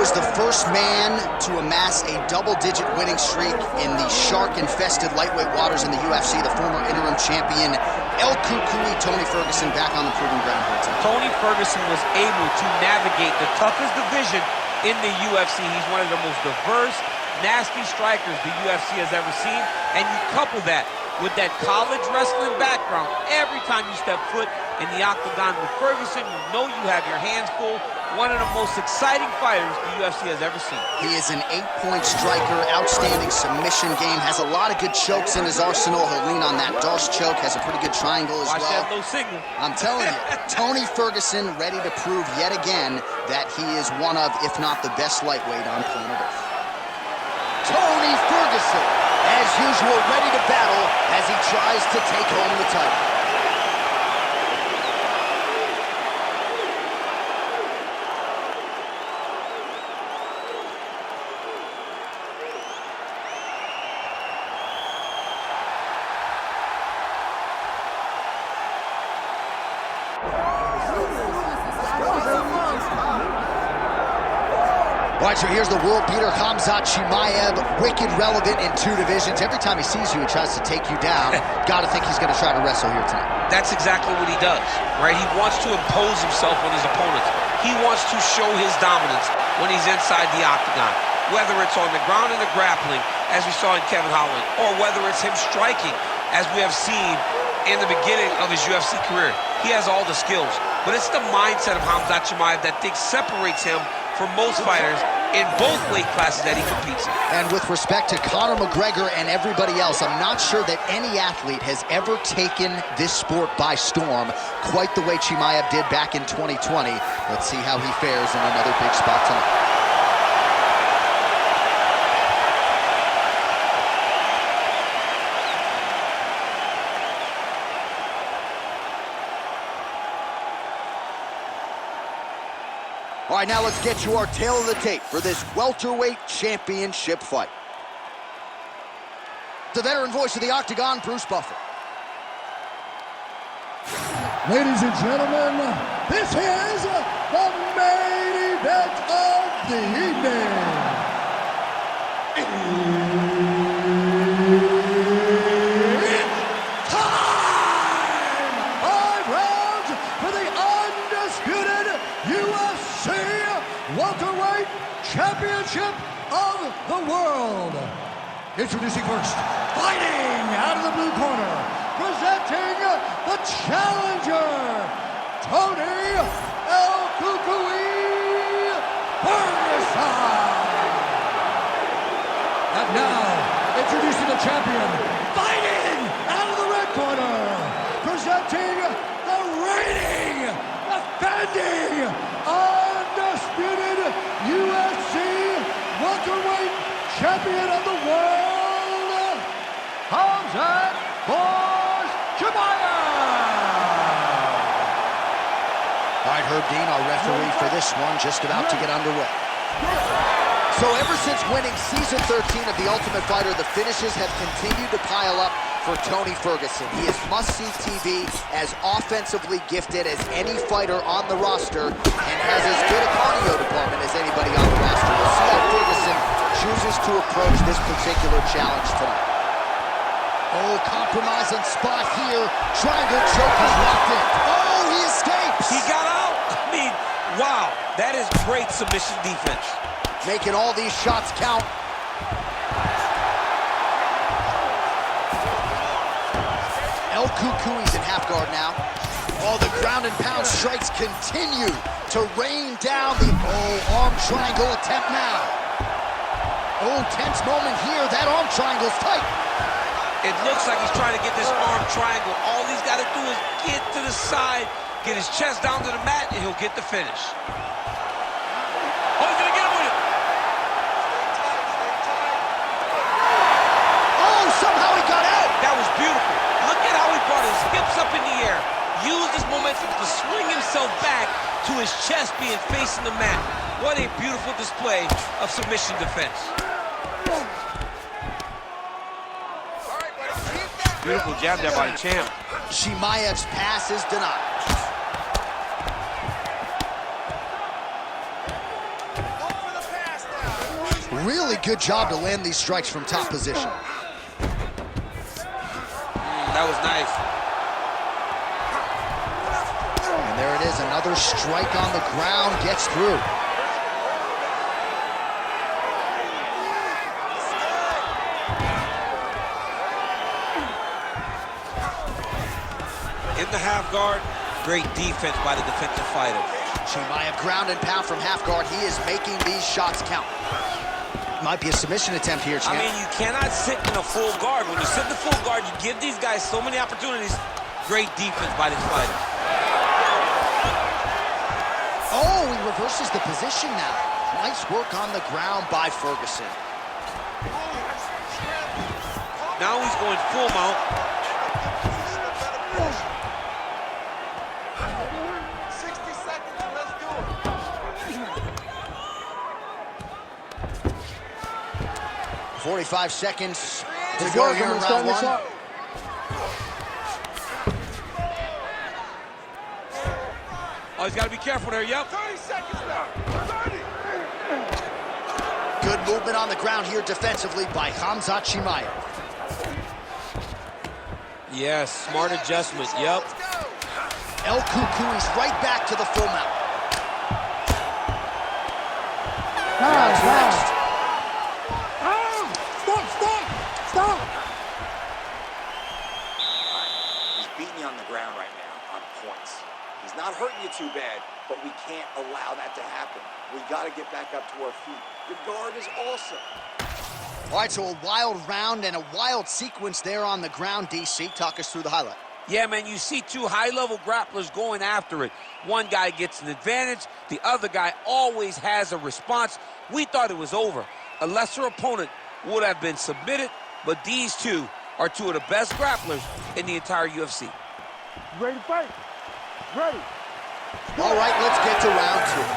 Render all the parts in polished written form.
was the first man to amass a double-digit winning streak in the shark-infested lightweight waters in the UFC. The former interim champion, El Cucuy, Tony Ferguson, back on the proving ground here tonight. Tony Ferguson was able to navigate the toughest division in the UFC. He's one of the most diverse, nasty strikers the UFC has ever seen. And you couple that with that college wrestling background, every time you step foot in the octagon with Ferguson, you know you have your hands full. One of the most exciting fighters the UFC has ever seen. He is an 8-point striker, outstanding submission game, has a lot of good chokes in his arsenal. He'll lean on that Darce choke, has a pretty good triangle as well. Watch that no signal. I'm telling you, Tony Ferguson ready to prove yet again that he is one of, if not the best lightweight on planet Earth. Tony Ferguson, as usual, ready to battle as he tries to take home the title. All right, so here's the world beater, Khamzat Chimaev, wicked relevant in 2 divisions. Every time he sees you, he tries to take you down. Got to think he's going to try to wrestle here tonight. That's exactly what he does, right? He wants to impose himself on his opponents. He wants to show his dominance when he's inside the octagon, whether it's on the ground in the grappling, as we saw in Kevin Holland, or whether it's him striking, as we have seen in the beginning of his UFC career. He has all the skills, but it's the mindset of Khamzat Chimaev that separates him from most fighters in both weight classes that he competes in. And with respect to Conor McGregor and everybody else, I'm not sure that any athlete has ever taken this sport by storm quite the way Chimaev did back in 2020. Let's see how he fares in another big spot tonight. All right, now let's get you our tail of the tape for this welterweight championship fight. The veteran voice of the octagon, Bruce Buffer. Ladies and gentlemen, this is the main event of the evening. It's time! 5 rounds for the undisputed UFC welterweight championship of the world. Introducing first, fighting out of the blue corner, presenting the challenger, Tony El Cucuy Ferguson. And now, introducing the champion, fighting out of the red corner, presenting the reigning, defending, undisputed UFC welterweight champion of the world, Khamzat Chimaev. All right, Herb Dean, our referee for this one, just about to get underway. So ever since winning season 13 of The Ultimate Fighter, the finishes have continued to pile up for Tony Ferguson. He is must-see TV, as offensively gifted as any fighter on the roster, and has as good a cardio department as anybody on the roster. We'll see how Ferguson chooses to approach this particular challenge tonight. Oh, compromise on spot here. Triangle choke is locked in. Oh, he escapes. He got out. I mean, wow, that is great submission defense. Making all these shots count. El Cucuy's in half guard now. Oh, the ground and pound strikes continue to rain down the arm triangle attempt now. Oh, tense moment here. That arm triangle's tight. It looks like he's trying to get this arm triangle. All he's got to do is get to the side, get his chest down to the mat, and he'll get the finish. Oh, he's going to get him with it. Oh, somehow he got out. That was beautiful. Look at how he brought his hips up in the air. Used his momentum to swing himself back to his chest being facing the mat. What a beautiful display of submission defense. Beautiful jab there by the champ. Chimaev's pass is denied. Really good job to land these strikes from top position. That was nice. And there it is, another strike on the ground, gets through. In the half guard, great defense by the defensive fighter. Chimaev ground and pound from half guard. He is making these shots count. Might be a submission attempt here, champ. I mean, you cannot sit in a full guard. When you sit in the full guard, you give these guys so many opportunities. Great defense by this fighter. Oh, he reverses the position now. Nice work on the ground by Ferguson. Now he's going full mount. 60 seconds, let's do it. 45 seconds to go here in round one. Oh, he's got to be careful there, yep. 30 seconds now, 30. Good movement on the ground here defensively by Khamzat Chimaev. Yes, smart adjustment, yep. El Cucuy's right back to the full mount. Round two next. Stop! He's beating you on the ground right now on points. He's not hurting you too bad, but we can't allow that to happen. We got to get back up to our feet. Your guard is awesome. All right, so a wild round and a wild sequence there on the ground, DC. Talk us through the highlight. Yeah, man, you see two high-level grapplers going after it. One guy gets an advantage. The other guy always has a response. We thought it was over. A lesser opponent would have been submitted, but these two are two of the best grapplers in the entire UFC. Ready to fight? Ready. All right, let's get to round two.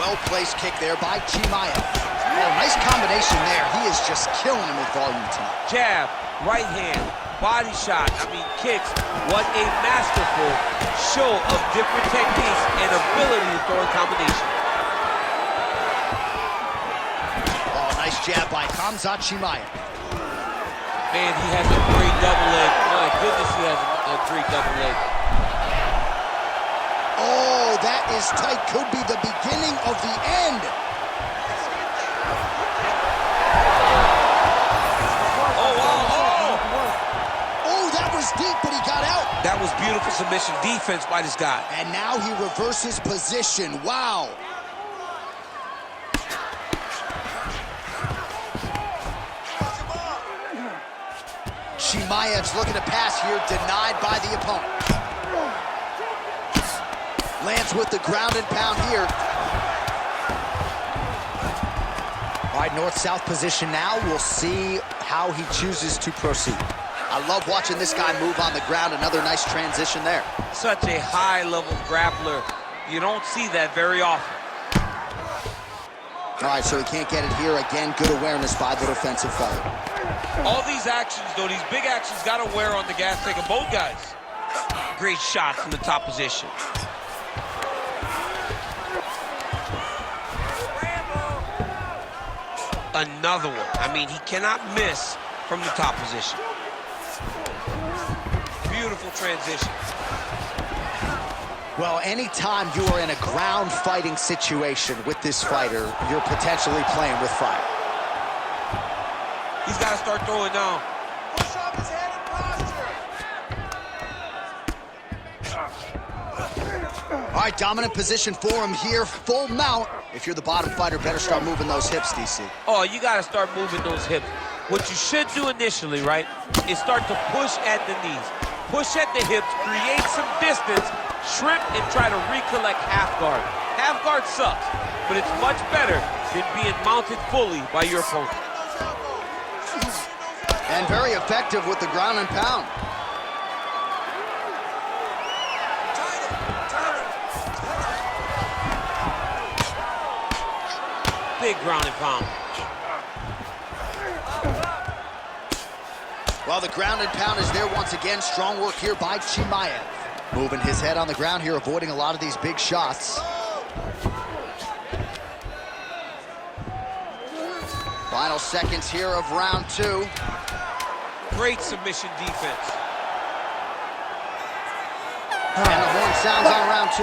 Well-placed kick there by Chimaev. Oh, nice combination there. He is just killing him with volume tonight. Jab, right hand, body shot, kicks. What a masterful show of different techniques and ability to throw in combination. Oh, nice jab by Khamzat Chimaev. Man, he has a great double leg. My goodness, he has a great double leg. Oh, that is tight. Could be the beginning of the end. Oh, wow, Oh, that was deep, but he got out. that was beautiful submission defense by this guy. And now he reverses position. Wow. Chimaev's looking to pass here, denied by the opponent. Lands with the ground and pound here. All right, north-south position now. We'll see how he chooses to proceed. I love watching this guy move on the ground. Another nice transition there. Such a high-level grappler. You don't see that very often. All right, so he can't get it here. Again, good awareness by the defensive fighter. All these actions, though, these big actions got to wear on the gas tank of both guys. Great shot from the top position. Another one. He cannot miss from the top position. Beautiful transition. Well, anytime you are in a ground fighting situation with this fighter, you're potentially playing with fire. He's got to start throwing now. Push up his head and posture. All right, dominant position for him here. Full mount. If you're the bottom fighter, better start moving those hips, DC. Oh, you got to start moving those hips. What you should do initially, right, is start to push at the knees. Push at the hips, create some distance, shrimp, and try to recollect half guard. Half guard sucks, but it's much better than being mounted fully by your opponent. And very effective with the ground and pound. Big ground and pound. Well, the ground and pound is there once again. Strong work here by Chimaev. Moving his head on the ground here, avoiding a lot of these big shots. Final seconds here of round 2. Great submission defense. And the horn sounds on round 2.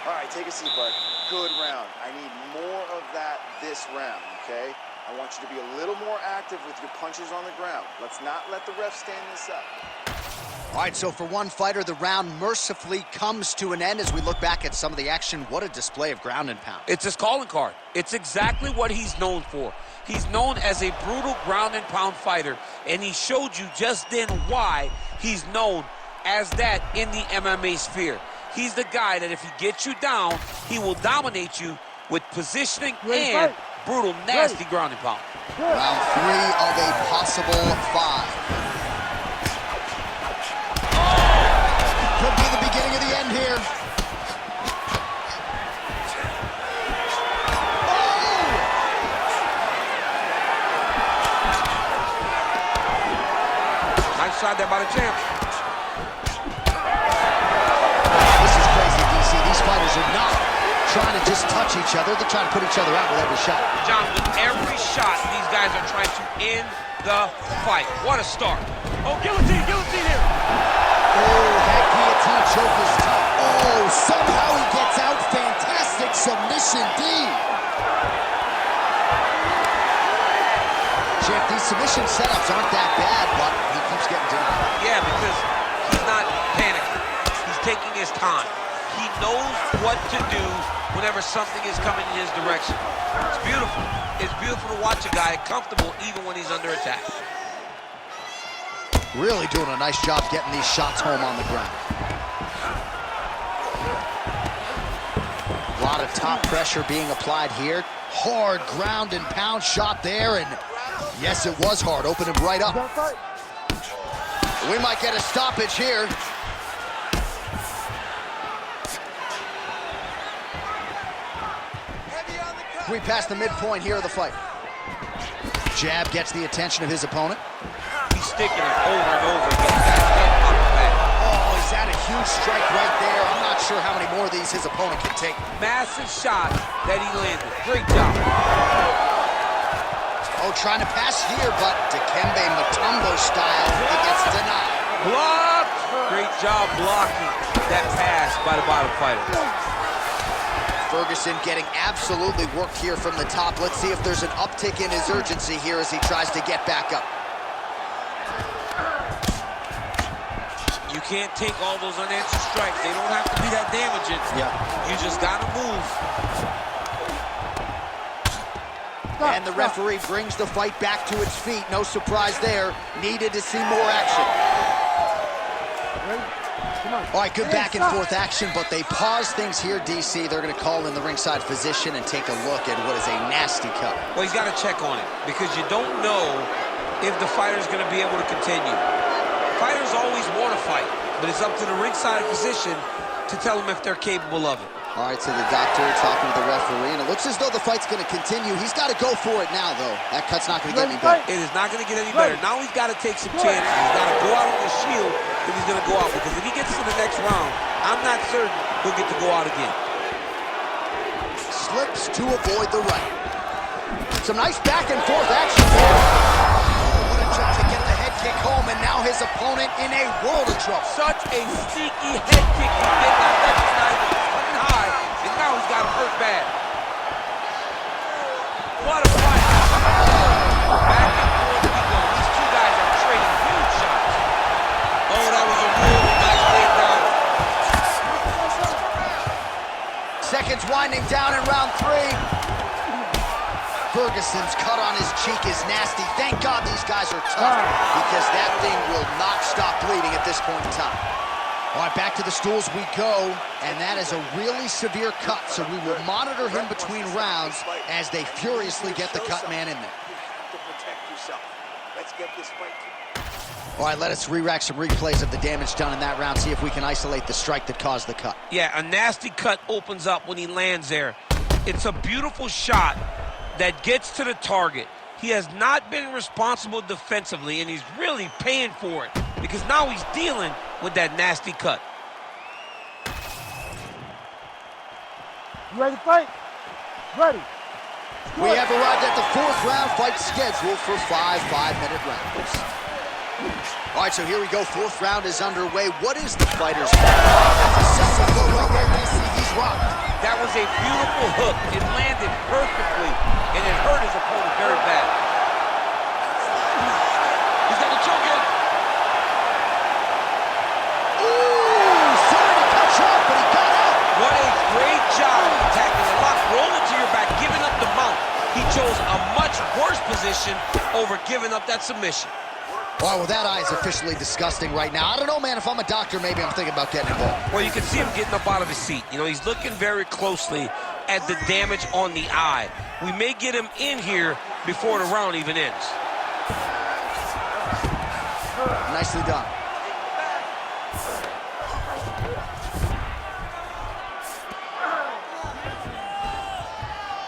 All right, take a seat, bud. Good round. I need more of that this round, okay? I want you to be a little more active with your punches on the ground. Let's not let the ref stand this up. All right, so for one fighter, the round mercifully comes to an end as we look back at some of the action. What a display of ground and pound. It's his calling card. It's exactly what he's known for. He's known as a brutal ground and pound fighter, and he showed you just then why he's known as that in the MMA sphere. He's the guy that if he gets you down, he will dominate you with positioning and brutal, nasty ground and pound. Round 3 of a possible 5. Could be the beginning of the end here. Nice shot there by the champ. This is crazy, DC. These fighters are not trying to just touch each other. They're trying to put each other out with every shot. John, with every shot, these guys are trying to end the fight. What a start. Oh, guillotine here. Oh, that guillotine choke is tough. Oh, somehow he gets out. Fantastic submission, D. Jeff, these submission setups aren't that bad, but he keeps getting denied. Yeah, because he's not panicking. He's taking his time. He knows what to do whenever something is coming in his direction. It's beautiful. It's beautiful to watch a guy comfortable even when he's under attack. Really doing a nice job getting these shots home on the ground. A lot of top pressure being applied here. Hard ground and pound shot there, and yes, it was hard. Opened him right up. We might get a stoppage here. We passed the midpoint here of the fight. Jab gets the attention of his opponent. He's sticking it over and over again. Oh, he's had a huge strike right there. I'm not sure how many more of these his opponent can take. Massive shot that he landed. Great job. Oh, trying to pass here, but Dikembe Mutombo style, he gets denied. Blocked. Great job blocking that pass by the bottom fighter. Ferguson getting absolutely worked here from the top. Let's see if there's an uptick in his urgency here as he tries to get back up. You can't take all those unanswered strikes. They don't have to be that damaging. Yeah. You just gotta move. And the referee brings the fight back to its feet. No surprise there. Needed to see more action. All right, good back and forth action, but they pause things here, DC. They're going to call in the ringside physician and take a look at what is a nasty cut. Well, he's got to check on it because you don't know if the fighter's going to be able to continue. Fighters always want to fight, but it's up to the ringside physician to tell them if they're capable of it. All right, so the doctor talking to the referee, and it looks as though the fight's going to continue. He's got to go for it now, though. That cut's not going to get any better. It is not going to get any better. Now he's got to take some chances. He's got to go out on the shield if he's going to go out, because if he gets to the next round, I'm not certain he'll get to go out again. Slips to avoid the right. Some nice back and forth action here. What a jump to get the head kick home, and now his opponent in a world of trouble. Such a sneaky head kick. He did not recognize it. Coming high, and now he's got him hurt bad. What a fight. Back and forth we go. These two guys are trading huge shots. Oh, that was a really nice takedown. Seconds winding down in round 3. Ferguson's cut on his cheek is nasty. Thank God these guys are tough, because that thing will not stop bleeding at this point in time. All right, back to the stools we go, and that is a really severe cut, so we will monitor him between rounds as they furiously get the cut man in there. You have to protect yourself. Let's get this fight. All right, let us re-rack some replays of the damage done in that round, see if we can isolate the strike that caused the cut. Yeah, a nasty cut opens up when he lands there. It's a beautiful shot that gets to the target. He has not been responsible defensively, and he's really paying for it because now he's dealing with that nasty cut. You ready to fight? Ready. We have arrived at the 4th round fight scheduled for 5 5-minute rounds. All right, so here we go. 4th round is underway. What is the fighter's He's rocked. That was a beautiful hook. It landed perfectly, and it hurt his opponent very bad. He's got the choke in. Ooh, sorry to cut you off, but he got out. What a great job attacking the lock, rolling to your back, giving up the mount. He chose a much worse position over giving up that submission. All right, well, that eye is officially disgusting right now. I don't know, man. If I'm a doctor, maybe I'm thinking about getting involved. Well, you can see him getting up out of his seat. You know, he's looking very closely at the damage on the eye. We may get him in here before the round even ends. Nicely done.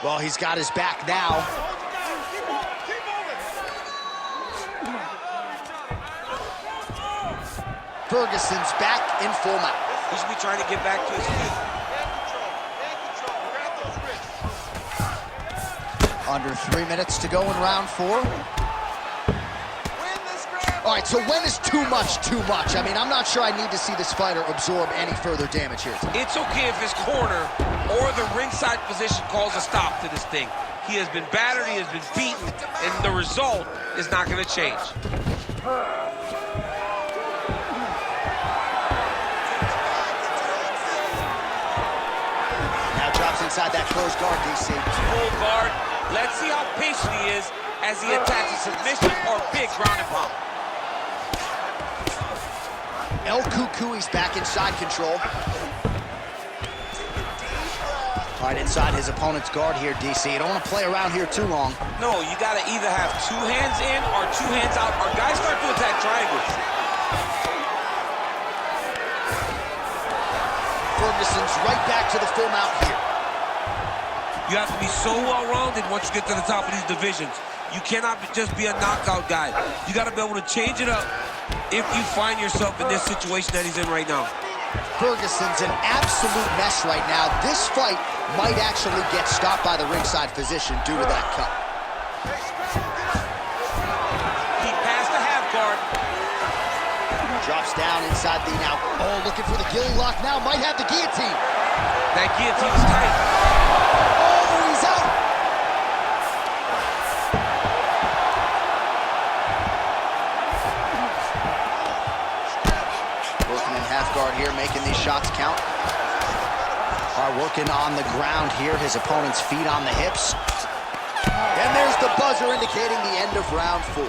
Well, he's got his back now. Ferguson's back in full mount. He should be trying to get back to his feet. Under 3 minutes to go in round 4. All right, so when is too much too much? I mean, I'm not sure I need to see this fighter absorb any further damage here. It's okay if his corner or the ringside position calls a stop to this thing. He has been battered, he has been beaten, and the result is not going to change. Inside that closed guard, DC. Full guard. Let's see how patient he is as he attacks a submission or big ground and pound. El Cucuy's back inside control. All right, inside his opponent's guard here, DC. You don't want to play around here too long. No, you got to either have 2 hands in or 2 hands out, or guys start to attack triangles. Ferguson's right back to the full mount here. You have to be so well-rounded once you get to the top of these divisions. You cannot just be a knockout guy. You got to be able to change it up if you find yourself in this situation that he's in right now. Ferguson's an absolute mess right now. This fight might actually get stopped by the ringside physician due to that cut. He passed the half guard. Drops down inside the now. Oh, looking for the gilly lock now. Might have the guillotine. That guillotine is tight. Oh, he's out. Working in half guard here, making these shots count. Are working on the ground here. His opponent's feet on the hips. And there's the buzzer indicating the end of round 4.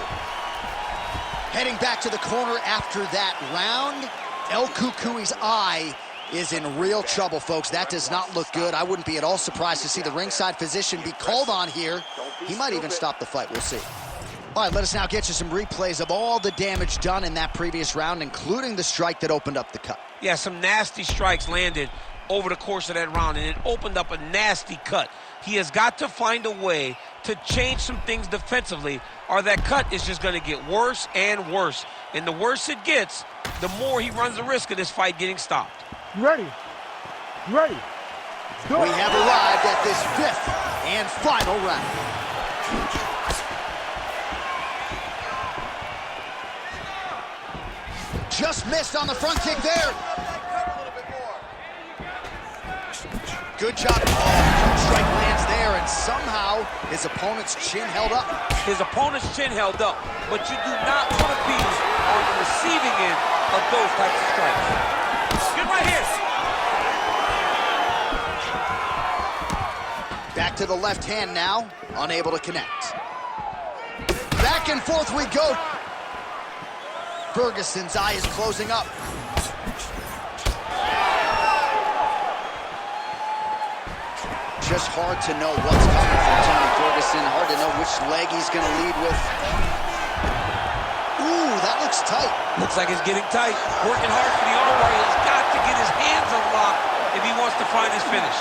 Heading back to the corner after that round, El Cucuy's eye is in real trouble, folks. That does not look good. I wouldn't be at all surprised to see the ringside physician be called on here. He might even stop the fight. We'll see. All right, let us now get you some replays of all the damage done in that previous round, including the strike that opened up the cut. Yeah, some nasty strikes landed over the course of that round, and it opened up a nasty cut. He has got to find a way to change some things defensively, or that cut is just going to get worse and worse. And the worse it gets, the more he runs the risk of this fight getting stopped. You ready? You ready? Go. We have arrived at this 5th and final round. Just missed on the front kick there. Good job. Oh, strike lands there, and somehow his opponent's chin held up. His opponent's chin held up, but you do not want to be on the receiving end of those types of strikes. Good right here. Back to the left hand now, unable to connect. Back and forth we go. Ferguson's eye is closing up. Just hard to know what's coming from Tony Ferguson. Hard to know which leg he's going to lead with. Ooh, that looks tight. Looks like it's getting tight. Working hard for the arm bar. He's got to get his hands unlocked if he wants to find his finish.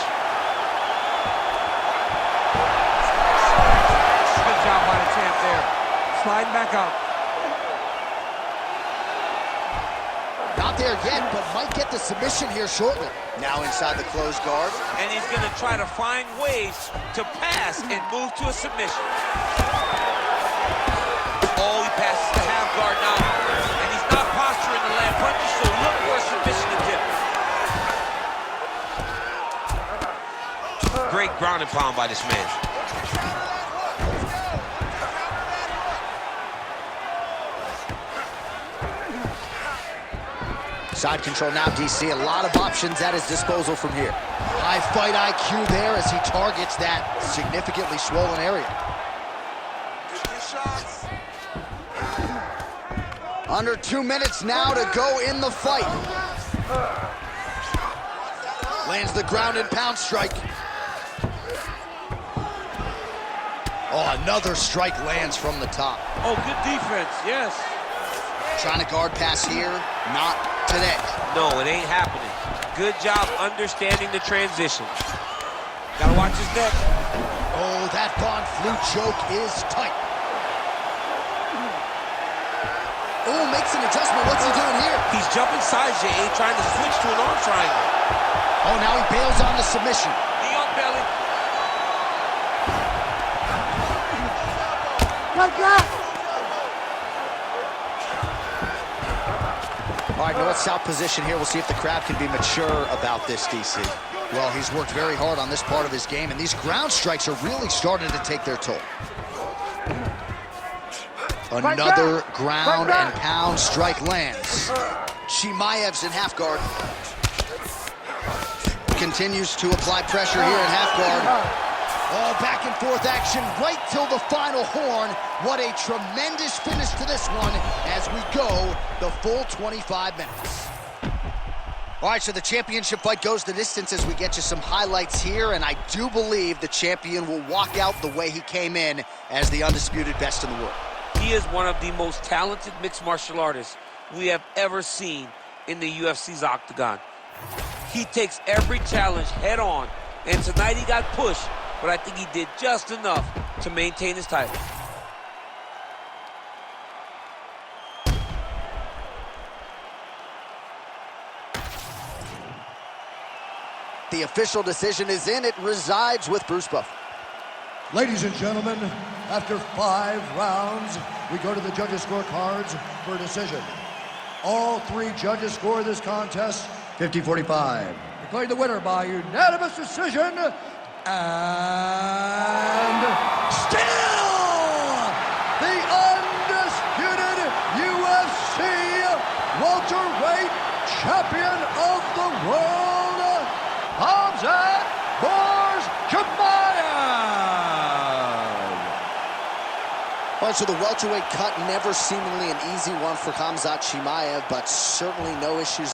Good job by the champ there. Sliding back out. Not not there yet, but might get the submission here shortly. Now inside the closed guard. And he's going to try to find ways to pass and move to a submission. Oh, he passes the half guard now. And he's not posturing to land punches, so look for a submission attempt. Great ground and pound by this man. Side control now, DC. A lot of options at his disposal from here. High fight IQ there as he targets that significantly swollen area. Good shots. Under 2 minutes now to go in the fight. Lands the ground and pound strike. Oh, another strike lands from the top. Oh, good defense, yes. Trying to guard pass here, not today. No, it ain't happening. Good job understanding the transition. Gotta watch his neck. Oh, that Von Flue choke is tight. Oh, makes an adjustment. What's he doing here? He's jumping sides, Jay, trying to switch to an arm triangle. Oh, now he bails on the submission. Knee on belly. All right, north-south position here. We'll see if the crowd can be mature about this, DC. Well, he's worked very hard on this part of his game, and these ground strikes are really starting to take their toll. Another ground and pound strike lands. Chimaev's in half guard. Continues to apply pressure here in half guard. Oh, back and forth action right till the final horn. What a tremendous finish to this one as we go the full 25 minutes. All right, so the championship fight goes the distance as we get you some highlights here, and I do believe the champion will walk out the way he came in as the undisputed best in the world. He is one of the most talented mixed martial artists we have ever seen in the UFC's octagon. He takes every challenge head on, and tonight he got pushed, but I think he did just enough to maintain his title. The official decision is in. It resides with Bruce Buffer. Ladies and gentlemen, after 5 rounds, we go to the judges' scorecards for a decision. All 3 judges score this contest 50-45. Declared the winner by unanimous decision, and still the undisputed UFC welterweight champion of the world, Khamzat Chimaev. All right, so the welterweight cut never seemingly an easy one for Khamzat Chimaev, but certainly no issues